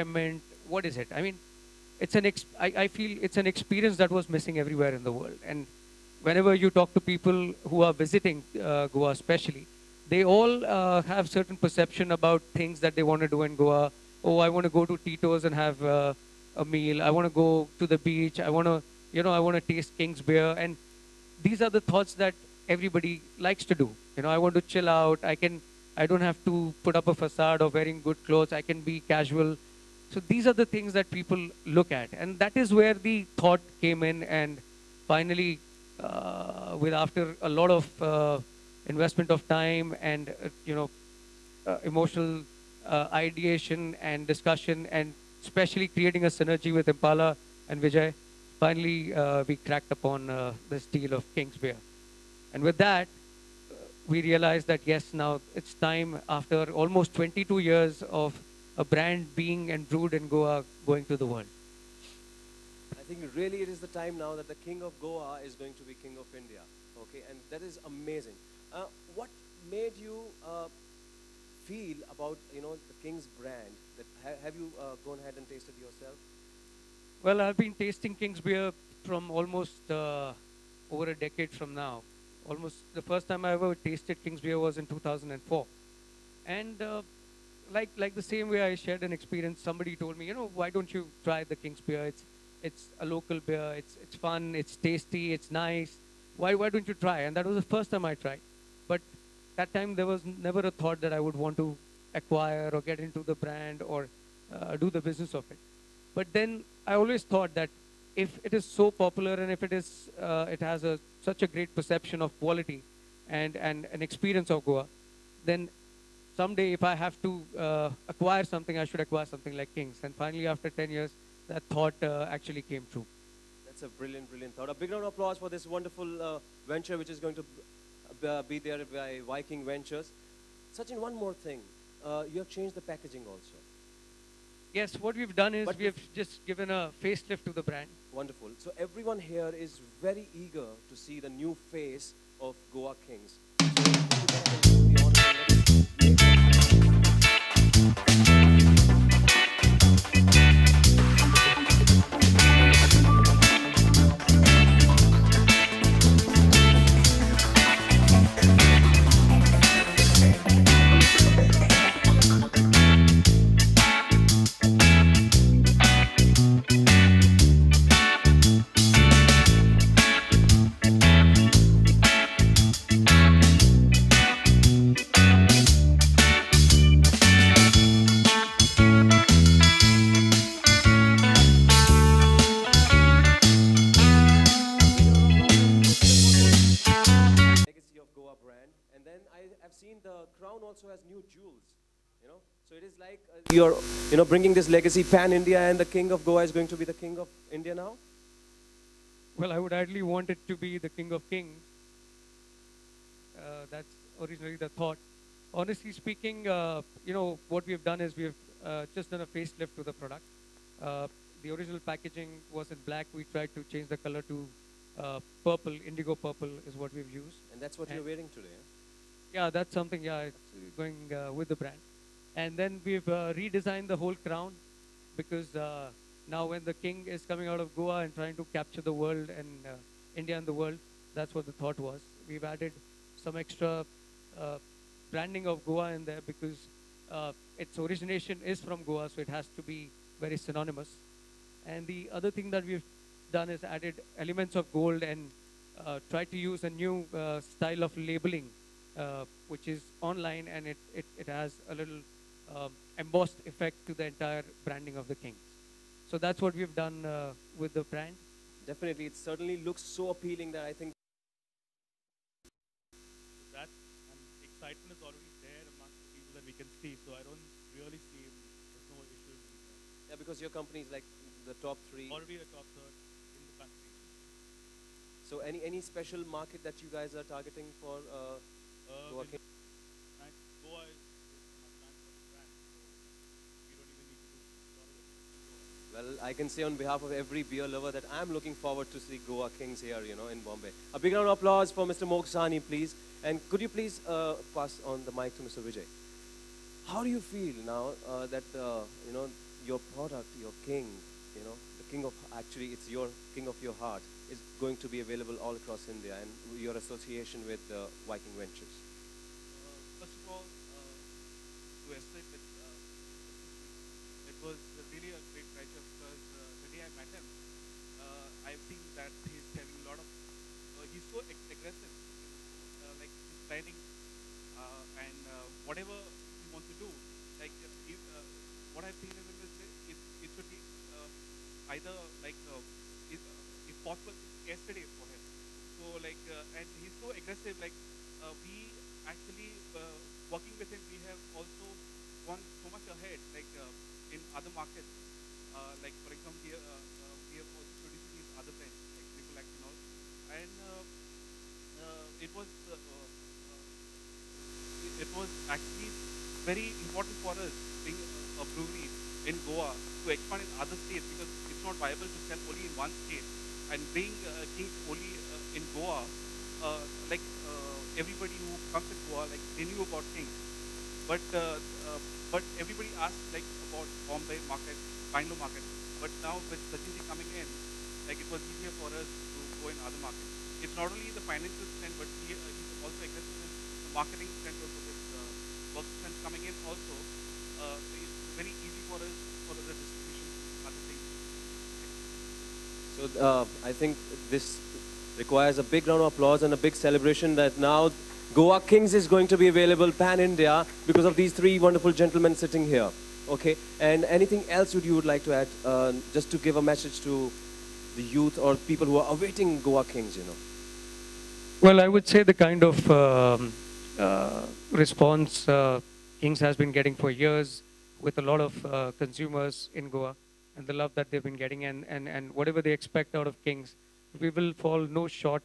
enjoyment. What is it? I mean, I feel it's an experience that was missing everywhere in the world. And whenever you talk to people who are visiting Goa, especially, they all have certain perception about things that they want to do in Goa. Oh, I want to go to Tito's and have a meal. I want to go to the beach. I want to, I want to taste King's beer. And these are the thoughts that everybody likes to do. I want to chill out. I don't have to put up a facade of wearing good clothes. I can be casual. So these are the things that people look at. And that is where the thought came in. And finally, with after a lot of investment of time and, emotional ideation and discussion, and especially creating a synergy with Impala and Vijay, finally we cracked upon this deal of King's Beer. And with that, we realized that yes, now it's time, after almost 22 years of a brand being and brewed in Goa, going to the world. I think really it is the time now that the King of Goa is going to be King of India. Okay, and that is amazing. What made you feel about the King's brand? That have you gone ahead and tasted yourself? Well, I've been tasting King's Beer from almost over a decade from now. Almost the first time I ever tasted King's Beer was in 2004. And like the same way I shared an experience, somebody told me, why don't you try the King's Beer? It's a local beer. It's fun. It's tasty. It's nice. Why don't you try? And that was the first time I tried. But that time there was never a thought that I would want to acquire or get into the brand or do the business of it. But then I always thought that if it is so popular and if it is, it has such a great perception of quality and an experience of Goa, then someday if I have to acquire something, I should acquire something like King's. And finally, after 10 years, that thought actually came true. That's a brilliant, brilliant thought. A big round of applause for this wonderful venture which is going to be there by Viking Ventures. Sachin, one more thing. You have changed the packaging also. Yes, what we've done is we have just given a facelift to the brand. Wonderful. So everyone here is very eager to see the new face of Goa Kings. So it is like you're bringing this legacy pan-India, and the King of Goa is going to be the King of India now? Well, I would ideally want it to be the King of Kings. That's originally the thought. Honestly speaking, what we have done is we have just done a facelift to the product. The original packaging was in black. We tried to change the color to purple, indigo purple is what we've used. And that's what you're wearing today, eh? Yeah, that's something, it's going with the brand. And then we've redesigned the whole crown because now when the king is coming out of Goa and trying to capture the world and India and the world, that's what the thought was. We've added some extra branding of Goa in there because its origination is from Goa, so it has to be very synonymous. And the other thing that we've done is added elements of gold and tried to use a new style of labeling, which is online, and it has a little embossed effect to the entire branding of the Kings. So that's what we've done with the brand. Definitely, it certainly looks so appealing that I think that and excitement is already there amongst the people that we can see. So I don't really see there's no issue. Yeah, because your company is like the top 3. Already the top 3rd in the country. So any special market that you guys are targeting for Goa King? Goa is my plan for the brand, so we don't even need to do a lot of it. Well, I can say on behalf of every beer lover that I'm looking forward to see Goa Kings here, in Bombay. A big round of applause for Mr. Moksani, please. And could you please pass on the mic to Mr. Vijay? How do you feel now that, your product, your king, you know, the king of, actually it's your king of your heart, is going to be available all across India, and your association with Viking Ventures? First of all, to estimate with it was really a great pleasure because the day I met him, I've seen that he's having a lot of, he's so aggressive, like he's planning and whatever he wants to do, like if, what I've seen in him is it should be either like, if possible, yesterday for him. So like, and he's so aggressive, like we actually, working with him, we have also gone so much ahead, like in other markets. Like for example, we have also produced these other brands, like Triple Act and all. And it was actually very important for us, being a brewery in Goa, to expand in other states, because it's not viable to sell only in one state. And being Kings only in Goa, like everybody who comes in Goa, like they knew about Kings, but everybody asked like about Bombay market, Bangalore market. But now with Sachinji coming in, like it was easier for us to go in other markets. It's not only the financial strength, but he's also aggressive in the marketing strength also, with work strength coming in also. It's very easy for us for the distribution, other things. So I think this requires a big round of applause and a big celebration that now Goa Kings is going to be available pan-India because of these three wonderful gentlemen sitting here. Okay, and anything else you would like to add, just to give a message to the youth or people who are awaiting Goa Kings, you know? Well, I would say the kind of response Kings has been getting for years, with a lot of consumers in Goa, and the love that they've been getting, and whatever they expect out of Kings, we will fall no short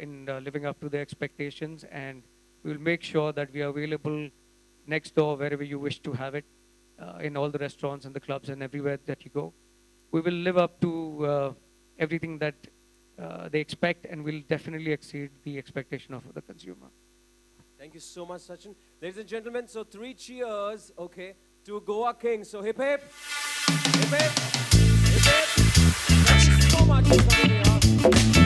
in living up to their expectations, and we will make sure that we are available next door wherever you wish to have it, in all the restaurants and the clubs and everywhere that you go. We will live up to everything that they expect, and will definitely exceed the expectation of the consumer. Thank you so much, Sachin. Ladies and gentlemen, so 3 cheers, okay, to Goa Kings. So hip hip, hip hip, hip hip. Thank you so much for coming here.